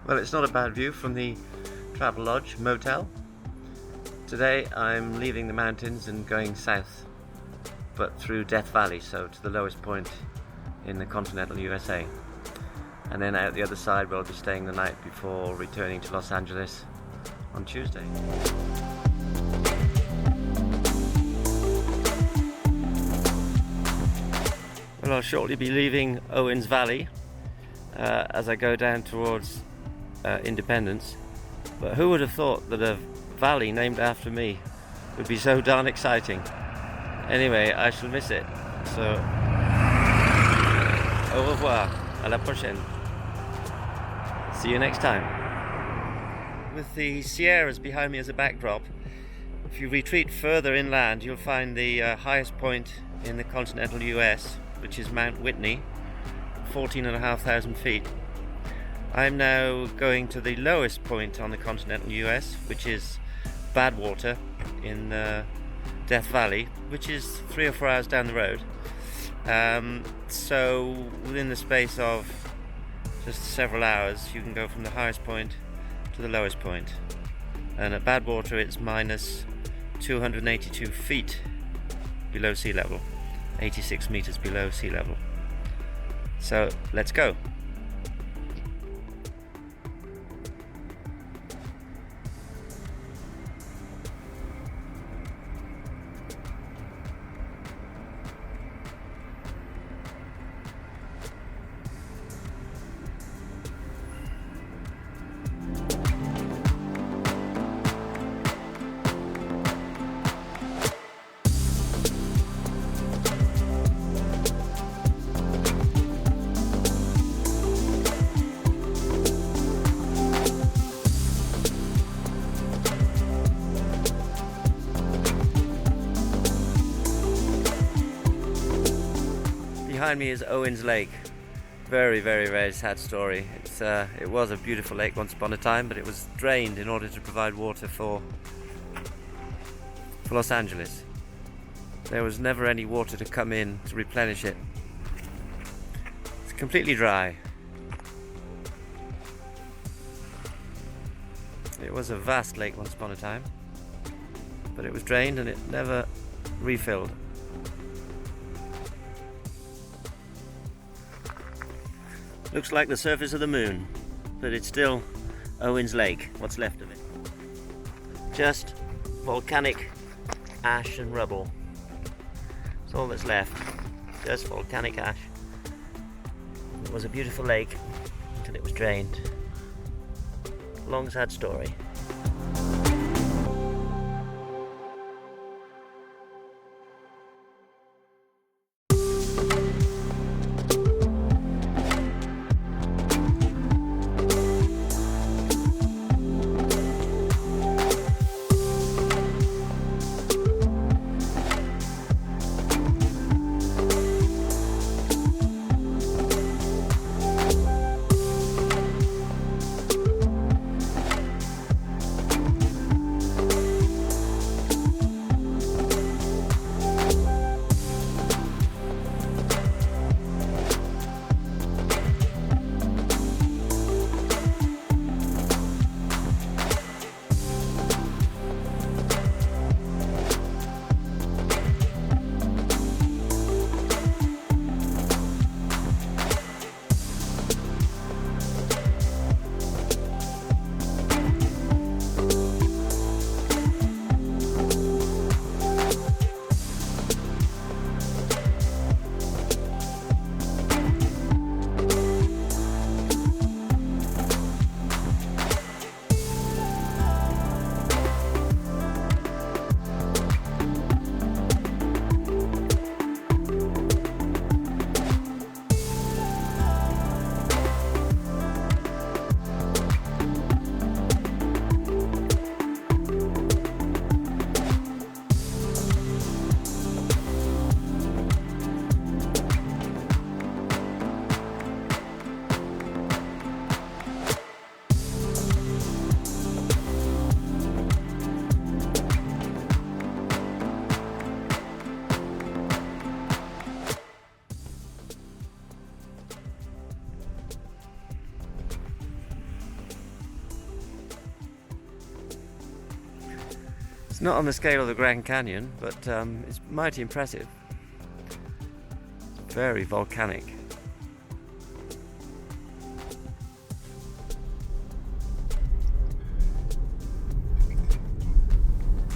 Well, it's not a bad view from the Travelodge Motel. Today I'm leaving the mountains and going south, but through Death Valley, so to the lowest point in the continental USA. And then out the other side we'll be staying the night before returning to Los Angeles on Tuesday. Well, I'll shortly be leaving Owens Valley as I go down towards Independence, but who would have thought that a valley named after me would be so darn exciting. Anyway, I shall miss it, so au revoir, à la prochaine. See you next time. With the Sierras behind me as a backdrop, if you retreat further inland you'll find the highest point in the continental US, which is Mount Whitney, 14,500 feet. I'm now going to the lowest point on the continental US, which is Badwater in Death Valley, which is 3 or 4 hours down the road. So within the space of just several hours you can go from the highest point to the lowest point. And at Badwater it's minus 282 feet below sea level, 86 meters below sea level. So let's go. Behind me is Owens Lake. Very, very, very sad story. It was a beautiful lake once upon a time, but it was drained in order to provide water for Los Angeles. There was never any water to come in to replenish it. It's completely dry. It was a vast lake once upon a time, but it was drained and it never refilled. Looks like the surface of the moon, but it's still Owens Lake, what's left of it. Just volcanic ash and rubble. That's all that's left, just volcanic ash. It was a beautiful lake until it was drained. Long sad story. It's not on the scale of the Grand Canyon, but it's mighty impressive. Very volcanic.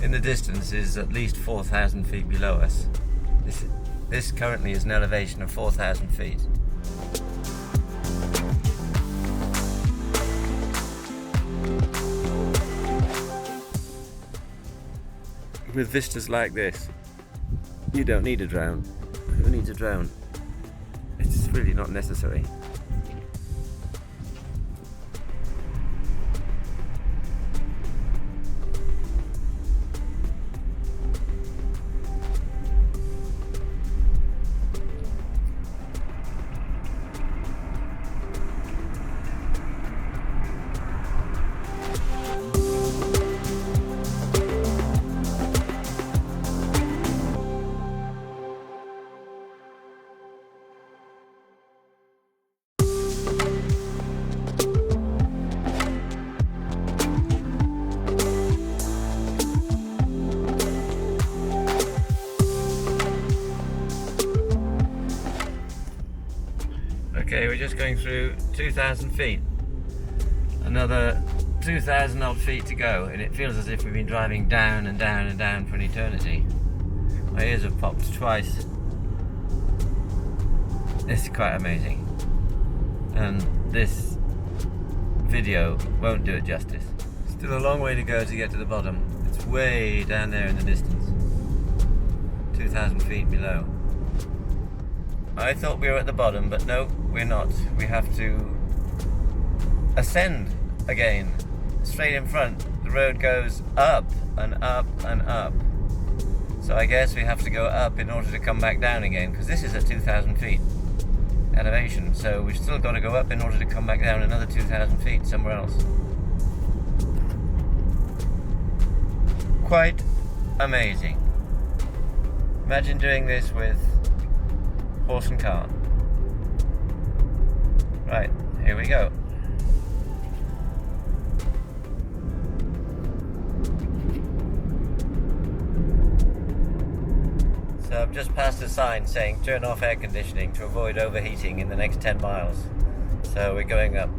In the distance is at least 4,000 feet below us. This currently is an elevation of 4,000 feet. With vistas like this, you don't need a drone. Who needs a drone? It's really not necessary. Okay, we're just going through 2,000 feet. Another 2,000 odd feet to go, and it feels as if we've been driving down and down and down for an eternity. My ears have popped twice. It's quite amazing. And this video won't do it justice. Still a long way to go to get to the bottom. It's way down there in the distance. 2,000 feet below. I thought we were at the bottom, but no, we're not. We have to ascend again. Straight in front, the road goes up and up and up. So I guess we have to go up in order to come back down again, because this is at 2,000 feet elevation. So we've still got to go up in order to come back down another 2,000 feet somewhere else. Quite amazing. Imagine doing this with horse and cart. Right, here we go. So I've just passed a sign saying turn off air conditioning to avoid overheating in the next 10 miles. So we're going up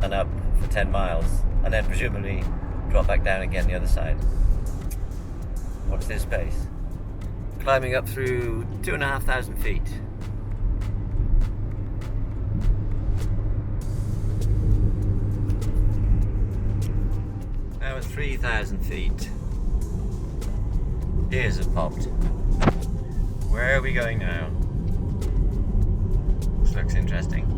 and up for 10 miles and then presumably drop back down again the other side. Watch this space. Climbing up through 2,500 feet. Now at 3,000 feet. Ears have popped. Where are we going now? This looks interesting.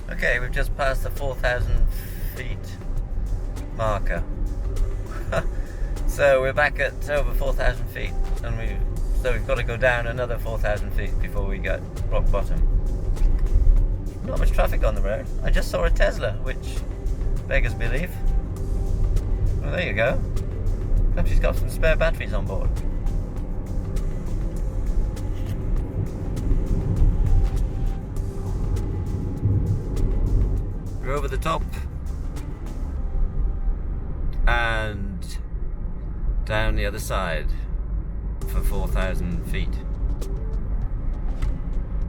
Okay, we've just passed the 4,000 feet marker. So we're back at over 4,000 feet, and we've got to go down another 4,000 feet before we get rock bottom. Not much traffic on the road. I just saw a Tesla, which beggars belief. Well, there you go. Perhaps he's got some spare batteries on board. We're over the top and down the other side for 4,000 feet.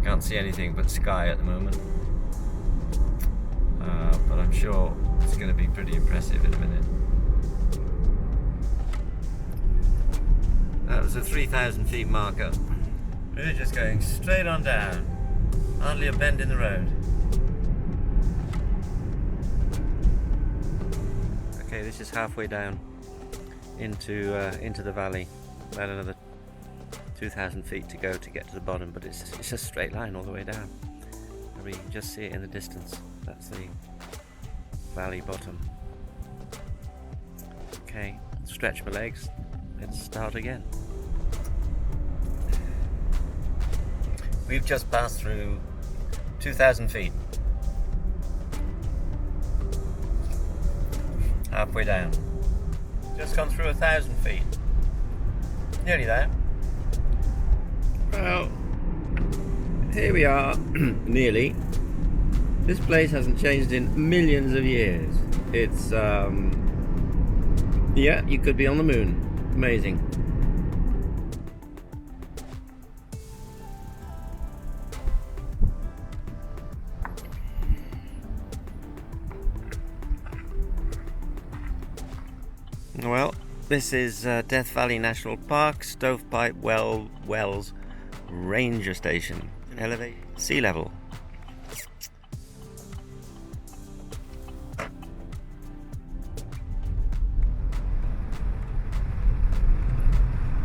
Can't see anything but sky at the moment, but I'm sure it's going to be pretty impressive in a minute. That was a 3,000 feet marker. We're just going straight on down, hardly a bend in the road. Okay, this is halfway down into the valley. About another 2,000 feet to go to get to the bottom, but it's a straight line all the way down. You can just see it in the distance. That's the valley bottom. Okay, stretch my legs. Let's start again. We've just passed through 2,000 feet. Halfway down. Just gone through 1,000 feet. Nearly there. Well, here we are, nearly. This place hasn't changed in millions of years. It's, yeah, you could be on the moon. Amazing. Well, this is Death Valley National Park, Stovepipe Wells Ranger Station. Elevate sea level.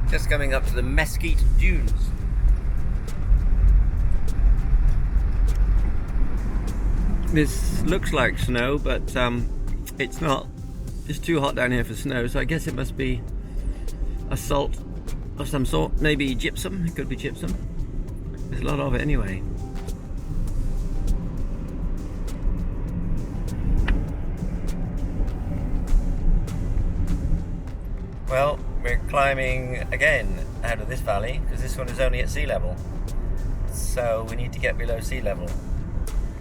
Just coming up to the Mesquite Dunes. This looks like snow, but it's not. It's too hot down here for snow, so I guess it must be a salt of some sort. Maybe gypsum. It could be gypsum. There's a lot of it anyway. Well, we're climbing again out of this valley because this one is only at sea level. So we need to get below sea level.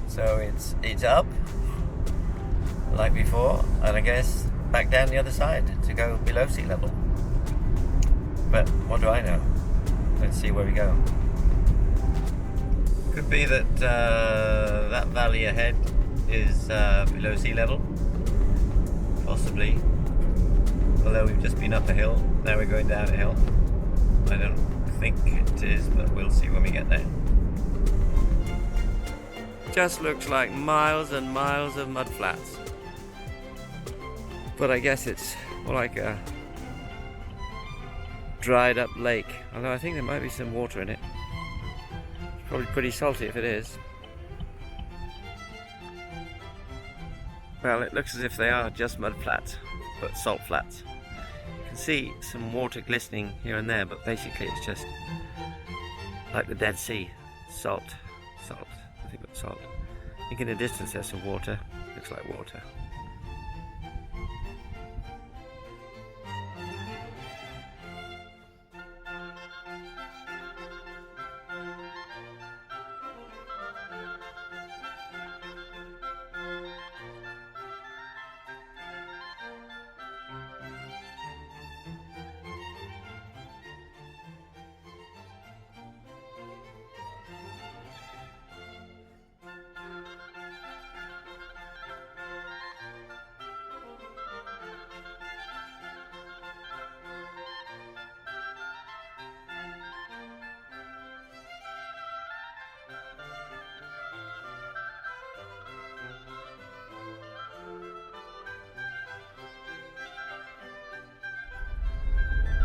So it's up like before, and I guess back down the other side to go below sea level. But what do I know? Let's see where we go. Could be that that valley ahead is below sea level. Possibly. Although we've just been up a hill, now we're going down a hill. I don't think it is, but we'll see when we get there. Just looks like miles and miles of mud flats. But I guess it's more like a dried up lake, although I think there might be some water in it. It's probably pretty salty if it is. Well, it looks as if they are just mud flats, but salt flats. You can see some water glistening here and there, but basically it's just like the Dead Sea. Salt, nothing but salt. I think in the distance there's some water, looks like water.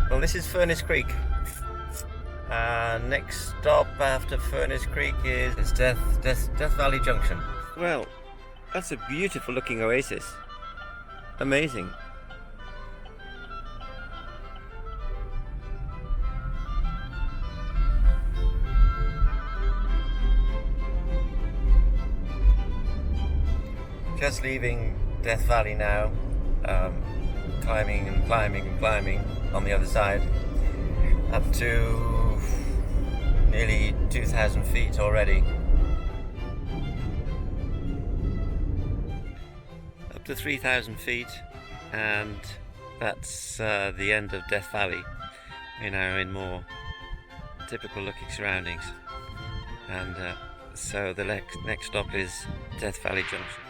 Well, this is Furnace Creek. Next stop after Furnace Creek is Death Valley Junction. Well, that's a beautiful looking oasis. Amazing. Just leaving Death Valley now, climbing and climbing and climbing on the other side, up to nearly 2,000 feet already. Up to 3,000 feet, and that's the end of Death Valley. You know, in more typical looking surroundings. And so the next stop is Death Valley Junction.